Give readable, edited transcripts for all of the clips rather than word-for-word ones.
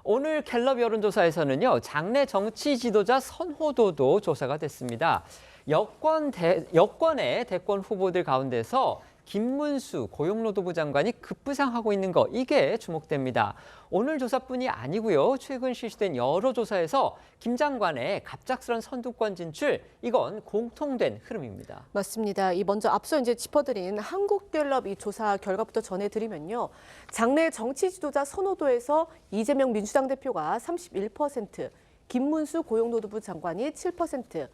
오늘 갤럽 여론조사에서는요, 장내 정치 지도자 선호도도 조사가 됐습니다. 여권의 대권 후보들 가운데서 김문수 고용노동부 장관이 급부상하고 있는 거, 이게 주목됩니다. 오늘 조사뿐이 아니고요. 최근 실시된 여러 조사에서 김 장관의 갑작스런 선두권 진출, 이건 공통된 흐름입니다. 맞습니다. 먼저 앞서 짚어드린 한국갤럽 이 조사 결과부터 전해드리면요. 장내 정치 지도자 선호도에서 이재명 민주당 대표가 31%, 김문수 고용노동부 장관이 7%,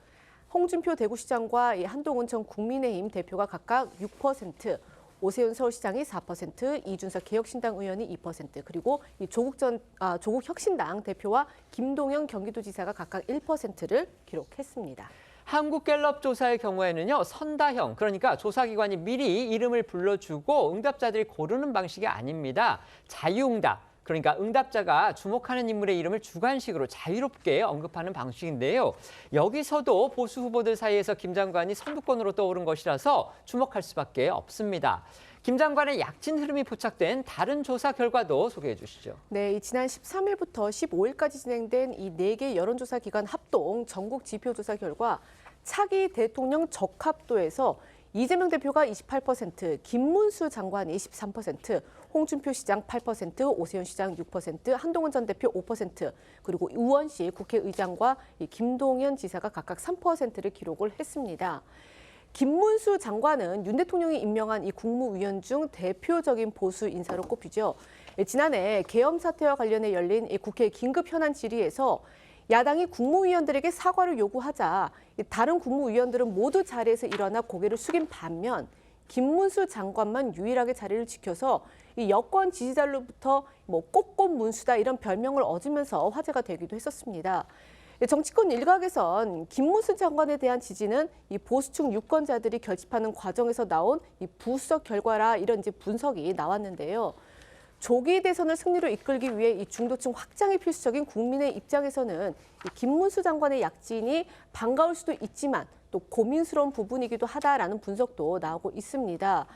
홍준표 대구시장과 한동훈 전 국민의힘 대표가 각각 6%, 오세훈 서울시장이 4%, 이준석 개혁신당 의원이 2%, 그리고 조국 혁신당 대표와 김동연 경기도지사가 각각 1%를 기록했습니다. 한국갤럽 조사의 경우에는요, 선다형, 그러니까 조사기관이 미리 이름을 불러주고 응답자들이 고르는 방식이 아닙니다. 자유응답. 그러니까 응답자가 주목하는 인물의 이름을 주관식으로 자유롭게 언급하는 방식인데요. 여기서도 보수 후보들 사이에서 김 장관이 선두권으로 떠오른 것이라서 주목할 수밖에 없습니다. 김 장관의 약진 흐름이 포착된 다른 조사 결과도 소개해 주시죠. 네, 지난 13일부터 15일까지 진행된 이 4개 여론조사 기관 합동 전국 지표조사 결과 차기 대통령 적합도에서 이재명 대표가 28%, 김문수 장관이 13%, 홍준표 시장 8%, 오세훈 시장 6%, 한동훈 전 대표 5%, 그리고 우원식 국회의장과 김동연 지사가 각각 3%를 기록을 했습니다. 김문수 장관은 윤 대통령이 임명한 이 국무위원 중 대표적인 보수 인사로 꼽히죠. 지난해 계엄 사태와 관련해 열린 국회 긴급 현안 질의에서 야당이 국무위원들에게 사과를 요구하자 다른 국무위원들은 모두 자리에서 일어나 고개를 숙인 반면 김문수 장관만 유일하게 자리를 지켜서 이 여권 지지자로부터 꽃꽃 문수다 이런 별명을 얻으면서 화제가 되기도 했었습니다. 정치권 일각에선 김문수 장관에 대한 지지는 이 보수층 유권자들이 결집하는 과정에서 나온 이 부수적 결과라 이런 분석이 나왔는데요. 조기 대선을 승리로 이끌기 위해 이 중도층 확장이 필수적인 국민의 입장에서는 이 김문수 장관의 약진이 반가울 수도 있지만 또 고민스러운 부분이기도 하다라는 분석도 나오고 있습니다.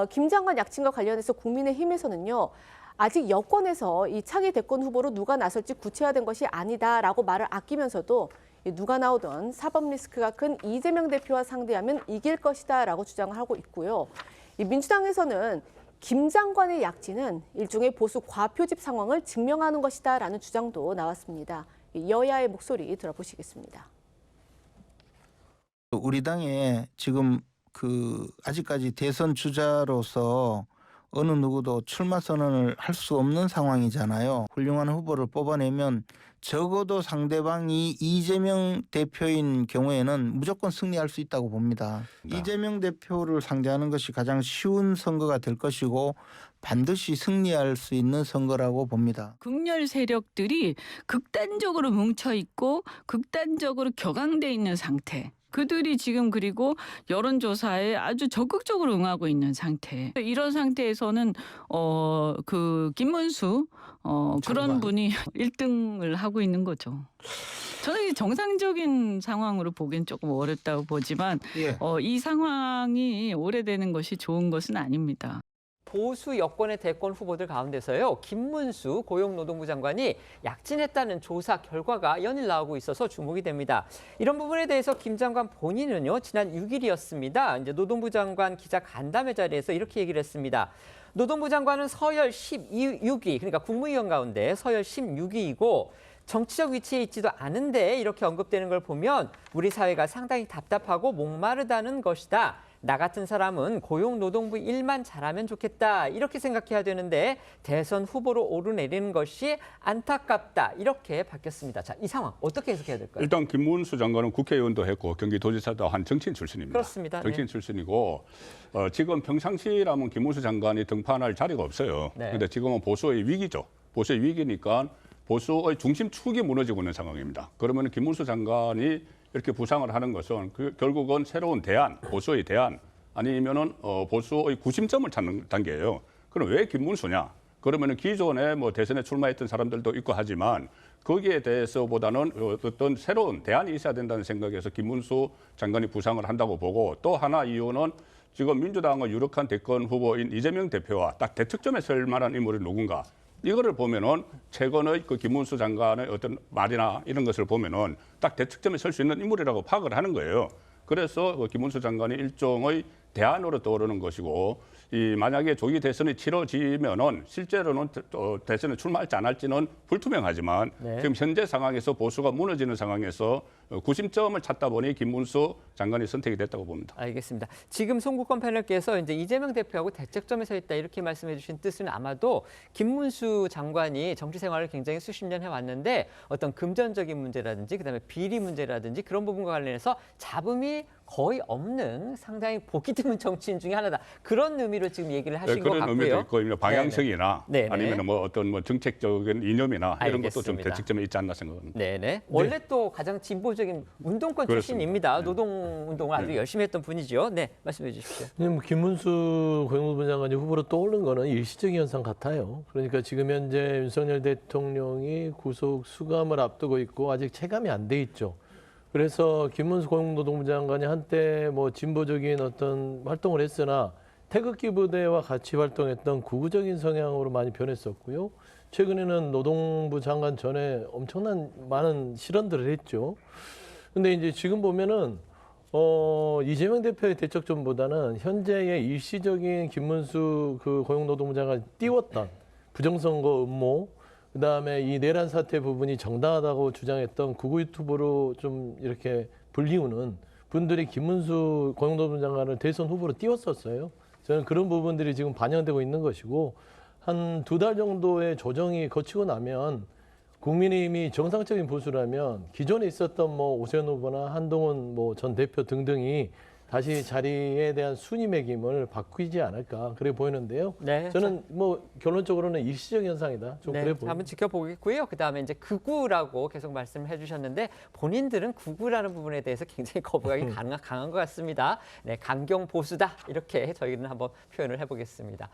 김 장관 약진과 관련해서 국민의힘에서는요. 아직 여권에서 이 차기 대권 후보로 누가 나설지 구체화된 것이 아니다라고 말을 아끼면서도 누가 나오든 사법 리스크가 큰 이재명 대표와 상대하면 이길 것이다라고 주장을 하고 있고요. 이 민주당에서는 김 장관의 약진은 일종의 보수 과표집 상황을 증명하는 것이다라는 주장도 나왔습니다. 여야의 목소리 들어보시겠습니다. 우리 당에 지금 아직까지 대선 주자로서 어느 누구도 출마 선언을 할 수 없는 상황이잖아요. 훌륭한 후보를 뽑아내면 적어도 상대방이 이재명 대표인 경우에는 무조건 승리할 수 있다고 봅니다. 이재명 대표를 상대하는 것이 가장 쉬운 선거가 될 것이고 반드시 승리할 수 있는 선거라고 봅니다. 극렬 세력들이 극단적으로 뭉쳐있고 극단적으로 격앙돼 있는 상태. 그들이 지금 그리고 여론조사에 아주 적극적으로 응하고 있는 상태. 이런 상태에서는 김문수 그런 분이 1등을 하고 있는 거죠. 저는 정상적인 상황으로 보기엔 조금 어렵다고 보지만 예. 이 상황이 오래되는 것이 좋은 것은 아닙니다. 보수 여권의 대권 후보들 가운데서요, 김문수 고용노동부 장관이 약진했다는 조사 결과가 연일 나오고 있어서 주목이 됩니다. 이런 부분에 대해서 김 장관 본인은요, 지난 6일이었습니다. 노동부 장관 기자 간담회 자리에서 이렇게 얘기를 했습니다. 노동부 장관은 서열 16위, 그러니까 국무위원 가운데 서열 16위이고 정치적 위치에 있지도 않은데 이렇게 언급되는 걸 보면 우리 사회가 상당히 답답하고 목마르다는 것이다. 나 같은 사람은 고용노동부 일만 잘하면 좋겠다 이렇게 생각해야 되는데 대선 후보로 오르내리는 것이 안타깝다 이렇게 밝혔습니다. 자, 이 상황 어떻게 해석해야 될까요? 일단 김문수 장관은 국회의원도 했고 경기도지사도 한 정치인 출신입니다. 그렇습니다. 정치인 네. 출신이고 지금 평상시라면 김문수 장관이 등판할 자리가 없어요. 그런데 네. 지금은 보수의 위기죠. 보수의 위기니까 보수의 중심축이 무너지고 있는 상황입니다. 그러면 김문수 장관이 이렇게 부상을 하는 것은 결국은 새로운 대안, 보수의 대안 아니면은 보수의 구심점을 찾는 단계예요. 그럼 왜 김문수냐? 그러면은 기존에 대선에 출마했던 사람들도 있고 하지만 거기에 대해서보다는 어떤 새로운 대안이 있어야 된다는 생각에서 김문수 장관이 부상을 한다고 보고 또 하나 이유는 지금 민주당의 유력한 대권 후보인 이재명 대표와 딱 대척점에 설 만한 인물이 누군가. 이거를 보면은 최근의 그 김문수 장관의 어떤 말이나 이런 것을 보면은 딱 대척점에 설 수 있는 인물이라고 파악을 하는 거예요. 그래서 그 김문수 장관이 일종의 대안으로 떠오르는 것이고, 이 만약에 조기 대선이 치러지면은 실제로는 대선에 출마할지 안 할지는 불투명하지만 네. 지금 현재 상황에서 보수가 무너지는 상황에서 구심점을 찾다 보니 김문수 장관이 선택이 됐다고 봅니다. 알겠습니다. 지금 송국권 패널께서 이제 이재명 대표하고 대척점에 서 있다 이렇게 말씀해 주신 뜻은 아마도 김문수 장관이 정치 생활을 굉장히 수십 년 해왔는데 어떤 금전적인 문제라든지 그다음에 비리 문제라든지 그런 부분과 관련해서 잡음이 거의 없는 상당히 보기 드문 정치인 중에 하나다. 그런 의미로 지금 얘기를 하신 것 그런 의미도 같고요. 있고 방향성이나 네네. 아니면 뭐 어떤 뭐 정책적인 이념이나 이런 것도 좀 알겠습니다. 대척점에 있지 않나 생각합니다. 네네. 원래 또 가장 진보적인 운동권 그렇습니다. 출신입니다. 네. 노동운동을 아주 열심히 했던 분이죠. 네, 말씀해 주십시오. 뭐 김문수 고용노동부 장관이 후보로 떠오른 거는 일시적인 현상 같아요. 그러니까 지금 현재 윤석열 대통령이 구속 수감을 앞두고 있고 아직 체감이 안 돼 있죠. 그래서 김문수 고용노동부 장관이 한때 뭐 진보적인 어떤 활동을 했으나 태극기 부대와 같이 활동했던 구구적인 성향으로 많이 변했었고요. 최근에는 노동부 장관 전에 엄청난 많은 실언들을 했죠. 근데 이제 지금 보면은 이재명 대표의 대척점보다는 현재의 일시적인 김문수 그 고용노동부 장관이 띄웠던 부정선거 음모, 그다음에 이 내란 사태 부분이 정당하다고 주장했던 구구 유튜브로 좀 이렇게 불리우는 분들이 김문수 고용노동부 장관을 대선 후보로 띄웠었어요. 저는 그런 부분들이 지금 반영되고 있는 것이고, 한 2달 정도의 조정이 거치고 나면 국민의힘이 정상적인 보수라면 기존에 있었던 뭐 오세훈 후보나 한동훈 뭐 전 대표 등등이 다시 자리에 대한 순위 매김을 바꾸지 않을까 그래 보이는데요. 네. 저는 뭐 결론적으로는 일시적인 현상이다. 좀 네, 그래 보입니다. 한번 지켜보겠고요. 그다음에 이제 극우라고 계속 말씀해 주셨는데 본인들은 극우라는 부분에 대해서 굉장히 거부감이 강한 것 같습니다. 네, 강경 보수다 이렇게 저희는 한번 표현을 해보겠습니다.